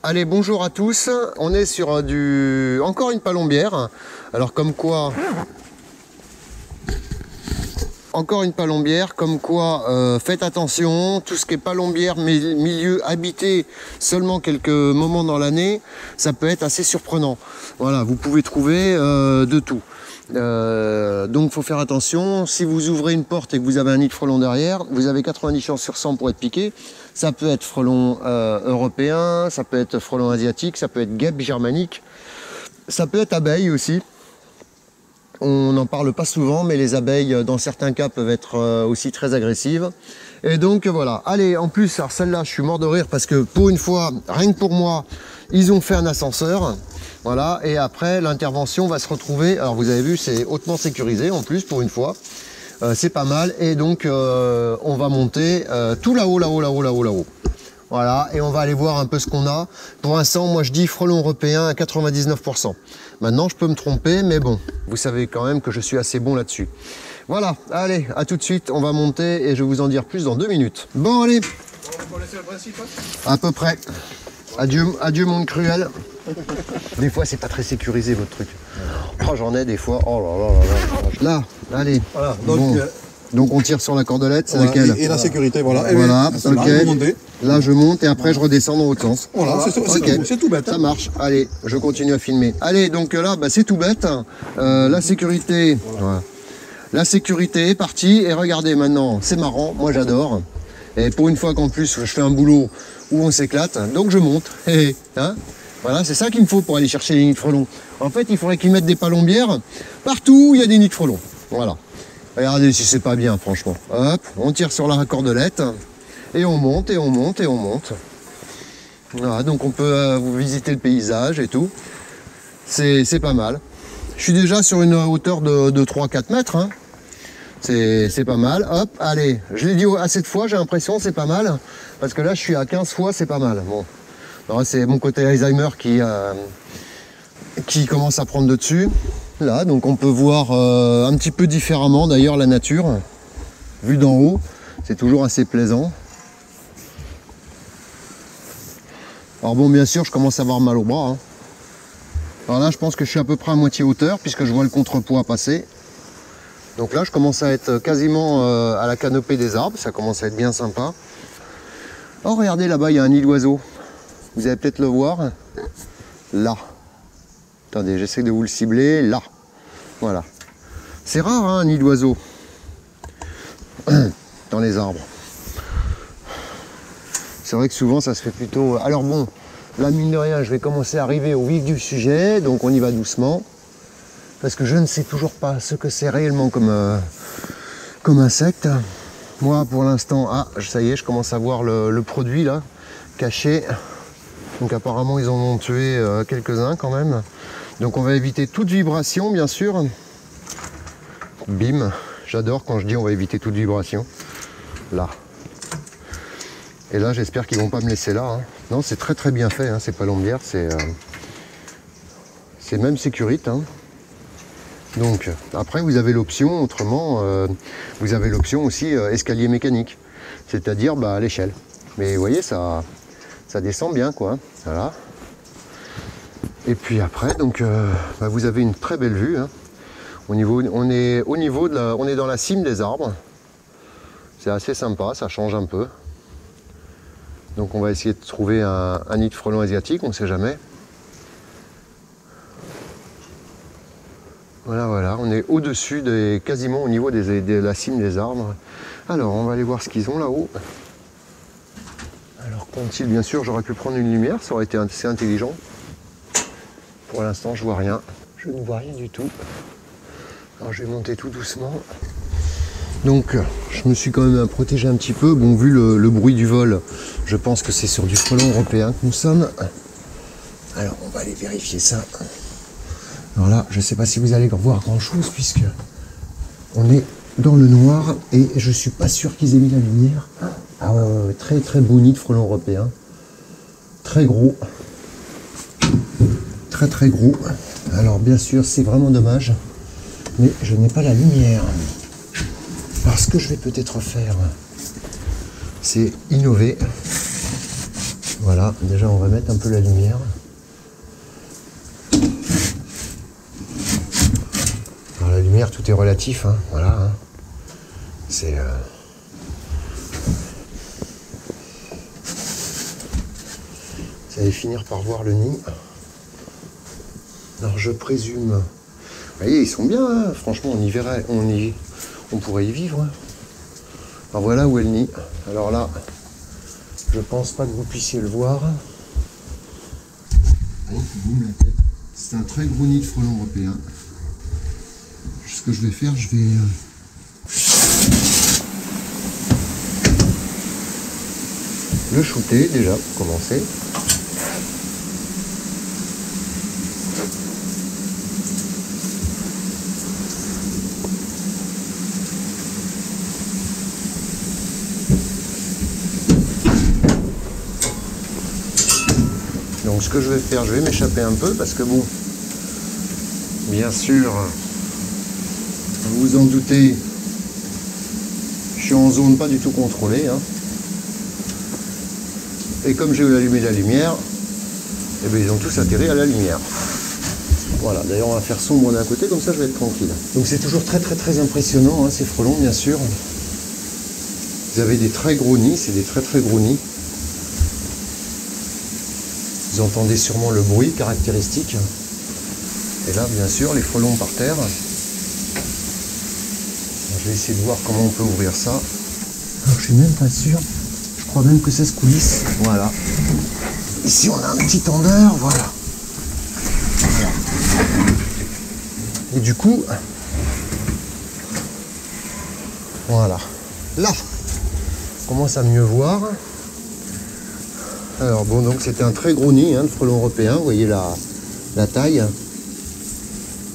Allez, bonjour à tous. On est sur encore une palombière. Alors comme quoi... Encore une palombière, comme quoi faites attention, tout ce qui est palombière, milieu habité seulement quelques moments dans l'année, ça peut être assez surprenant. Voilà, vous pouvez trouver de tout. Donc il faut faire attention. Si vous ouvrez une porte et que vous avez un nid de frelon derrière, vous avez 90 chances sur 100 pour être piqué. Ça peut être frelon européen, ça peut être frelon asiatique, ça peut être guêpe germanique, ça peut être abeille aussi. On n'en parle pas souvent, mais les abeilles, dans certains cas, peuvent être aussi très agressives. Et donc voilà. Allez, en plus, alors celle-là, je suis mort de rire parce que pour une fois, rien que pour moi, ils ont fait un ascenseur. Voilà. Et après, l'intervention va se retrouver. Alors vous avez vu, c'est hautement sécurisé en plus pour une fois. C'est pas mal. Et donc, on va monter tout là-haut, là-haut, là-haut, là-haut, là-haut. Voilà, et on va aller voir un peu ce qu'on a. Pour l'instant, moi je dis frelon européen à 99%. Maintenant, je peux me tromper, mais bon, vous savez quand même que je suis assez bon là-dessus. Voilà, allez, à tout de suite, on va monter et je vais vous en dire plus dans 2 minutes. Bon, allez. On va laisser le principe, hein ? À peu près. Adieu, adieu monde cruel. Des fois, c'est pas très sécurisé votre truc. Oh, j'en ai des fois. Oh là là là là. Là, allez. Voilà, donc... Bon. Donc on tire sur la cordelette, c'est voilà, laquelle et la sécurité, voilà. Et voilà, ok. Là je monte et après je redescends dans l'autre sens. Voilà, c'est tout bête. Ça marche. Allez, je continue à filmer. Allez, donc là, bah, c'est tout bête. La sécurité, voilà. La sécurité est partie. Et regardez maintenant, c'est marrant, moi j'adore. Et pour une fois qu'en plus je fais un boulot où on s'éclate, donc je monte. Et, hein, voilà, c'est ça qu'il me faut pour aller chercher les nids de frelons. En fait, il faudrait qu'ils mettent des palombières partout où il y a des nids de frelons. Voilà. Regardez si c'est pas bien, franchement. Hop, on tire sur la cordelette et on monte et on monte et on monte. Voilà, donc on peut visiter le paysage et tout. C'est pas mal. Je suis déjà sur une hauteur de 3-4 mètres. Hein. C'est pas mal. Hop, allez. Je l'ai dit assez de fois, j'ai l'impression, c'est pas mal. Parce que là, je suis à 15 fois, c'est pas mal. Bon, c'est mon côté Alzheimer qui commence à prendre de dessus. Là, donc on peut voir un petit peu différemment d'ailleurs la nature, vue d'en haut, c'est toujours assez plaisant. Alors bon, bien sûr, je commence à avoir mal au bras. Hein. Alors là, je pense que je suis à peu près à moitié hauteur, puisque je vois le contrepoids passer. Donc là, je commence à être quasiment à la canopée des arbres, ça commence à être bien sympa. Oh, regardez, là-bas, il y a un nid d'oiseau. Vous allez peut-être le voir. Là. Attendez, j'essaie de vous le cibler, là. Voilà. C'est rare, hein, un nid d'oiseau dans les arbres. C'est vrai que souvent, ça se fait plutôt... Alors bon, là, mine de rien, je vais commencer à arriver au vif du sujet, donc on y va doucement. Parce que je ne sais toujours pas ce que c'est réellement comme insecte. Moi, pour l'instant, ah, ça y est, je commence à voir le produit, là, caché. Donc apparemment, ils en ont tué quelques-uns, quand même. Donc on va éviter toute vibration, bien sûr. Bim, j'adore quand je dis on va éviter toute vibration. Là. Et là, j'espère qu'ils vont pas me laisser là. Hein. Non, c'est très très bien fait, hein, ces palombières. C'est même sécurite. Hein. Donc, après, vous avez l'option, autrement, vous avez l'option aussi escalier mécanique. C'est-à-dire à l'échelle. Mais vous voyez, ça descend bien, quoi. Voilà. Et puis après, donc, vous avez une très belle vue. Hein. On est dans la cime des arbres. C'est assez sympa, ça change un peu. Donc on va essayer de trouver un nid de frelons asiatique, on ne sait jamais. Voilà, voilà, on est au-dessus, quasiment au niveau de la cime des arbres. Alors, on va aller voir ce qu'ils ont là-haut. Alors, qu'ont-ils? Bien sûr, j'aurais pu prendre une lumière, ça aurait été assez intelligent. Pour l'instant, je vois rien. Je ne vois rien du tout. Alors, je vais monter tout doucement. Donc, je me suis quand même protégé un petit peu. Bon, vu le bruit du vol, je pense que c'est sur du frelon européen que nous sommes. Alors, on va aller vérifier ça. Alors là, je ne sais pas si vous allez voir grand-chose, puisque on est dans le noir et je ne suis pas sûr qu'ils aient mis la lumière. Ah ouais, très très beau nid de frelon européen. Très gros. Très très gros. Alors bien sûr, c'est vraiment dommage, mais je n'ai pas la lumière. Alors ce que je vais peut-être faire, c'est innover. Voilà, déjà on va mettre un peu la lumière. Alors la lumière, tout est relatif, hein. Voilà. Hein. C'est... Vous allez finir par voir le nid. Alors je présume... Vous voyez, ils sont bien, hein. Franchement, on y verrait, on pourrait y vivre. Hein. Alors voilà où est le nid. Alors là, je pense pas que vous puissiez le voir. C'est un très gros nid de frelons européens. Ce que je vais faire, je vais... le shooter déjà pour commencer. Donc ce que je vais faire, je vais m'échapper un peu parce que bon, bien sûr, vous vous en doutez, je suis en zone pas du tout contrôlée. Hein. Et comme j'ai allumé la lumière, eh bien, ils ont tous atterri à la lumière. Voilà, d'ailleurs on va faire sombre d'un côté, comme ça je vais être tranquille. Donc c'est toujours très impressionnant, hein, ces frelons bien sûr. Vous avez des très gros nids, c'est des très gros nids. Vous entendez sûrement le bruit caractéristique. Et là bien sûr les frelons par terre. Je vais essayer de voir comment on peut ouvrir ça. Alors je suis même pas sûr. Je crois même que ça se coulisse. Voilà. Ici on a un petit tendeur, voilà. Et du coup, voilà. Là, on commence à mieux voir. Alors bon, donc c'était un très gros nid, hein, de frelons européens. Vous voyez la taille.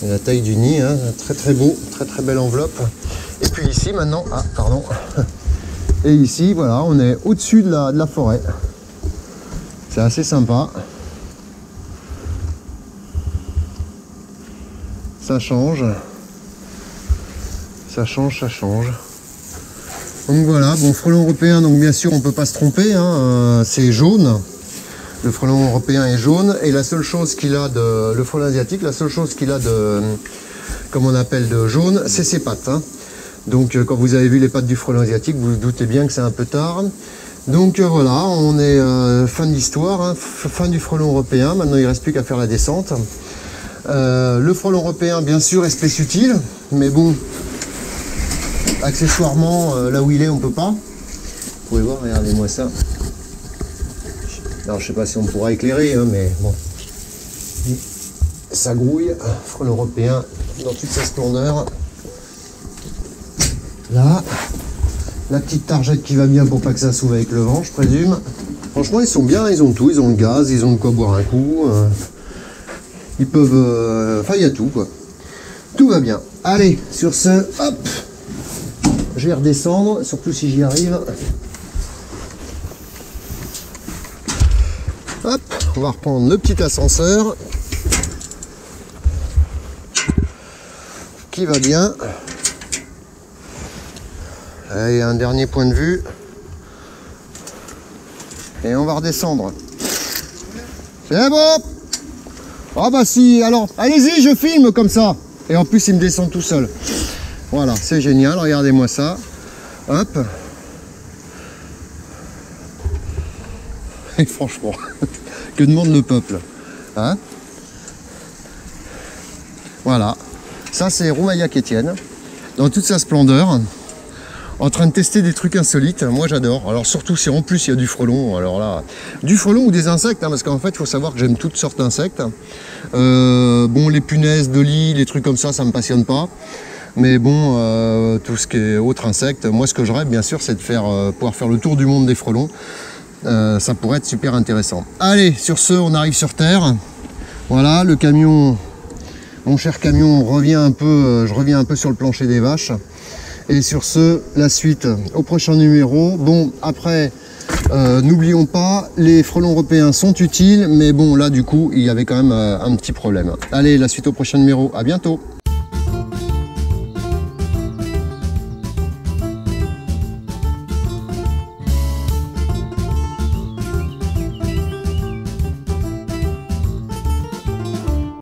La taille du nid, hein, très beau, très belle enveloppe. Et puis ici maintenant, ah pardon. Et ici, voilà, on est au-dessus de la forêt. C'est assez sympa. Ça change. Ça change. Donc voilà, bon, frelon européen, donc bien sûr on ne peut pas se tromper, hein, c'est jaune. Le frelon européen est jaune et la seule chose qu'il a de... Le frelon asiatique, la seule chose qu'il a de... Comme on appelle de jaune, c'est ses pattes. Hein. Donc quand vous avez vu les pattes du frelon asiatique, vous vous doutez bien que c'est un peu tard. Donc voilà, on est fin de l'histoire, hein, fin du frelon européen. Maintenant il ne reste plus qu'à faire la descente. Le frelon européen, bien sûr, espèce utile, mais bon, accessoirement, là où il est, on peut pas. Vous pouvez voir, regardez-moi ça. Alors, je sais pas si on pourra éclairer, hein, mais bon. Ça grouille, frelon européen dans toute sa splendeur. Là, la petite targette qui va bien pour pas que ça s'ouvre avec le vent, je présume. Franchement, ils sont bien, ils ont tout, ils ont le gaz, ils ont de quoi boire un coup. Ils peuvent... Enfin, il y a tout, quoi. Tout va bien. Allez, sur ce, hop, je vais redescendre, surtout si j'y arrive. Hop, on va reprendre le petit ascenseur. Qui va bien. Allez, un dernier point de vue. Et on va redescendre. C'est bon. Ah bah si, alors, allez-y, je filme comme ça. Et en plus, il me descend tout seul. Voilà, c'est génial, regardez-moi ça. Hop. Et franchement, que demande le peuple, hein? Voilà. Ça, c'est Roumaïac Étienne, dans toute sa splendeur. En train de tester des trucs insolites, moi j'adore. Alors surtout si en plus il y a du frelon, alors là, du frelon ou des insectes, hein, parce qu'en fait il faut savoir que j'aime toutes sortes d'insectes. Bon, les punaises de lit, les trucs comme ça me passionne pas. Mais bon, tout ce qui est autre insecte, moi ce que je rêve bien sûr c'est de pouvoir faire le tour du monde des frelons. Ça pourrait être super intéressant. Allez, sur ce, on arrive sur Terre. Voilà, le camion, mon cher camion, revient un peu, je reviens un peu sur le plancher des vaches. Et sur ce, la suite au prochain numéro. Bon, après, n'oublions pas, les frelons européens sont utiles, mais bon, là, du coup, il y avait quand même un petit problème. Allez, la suite au prochain numéro. À bientôt.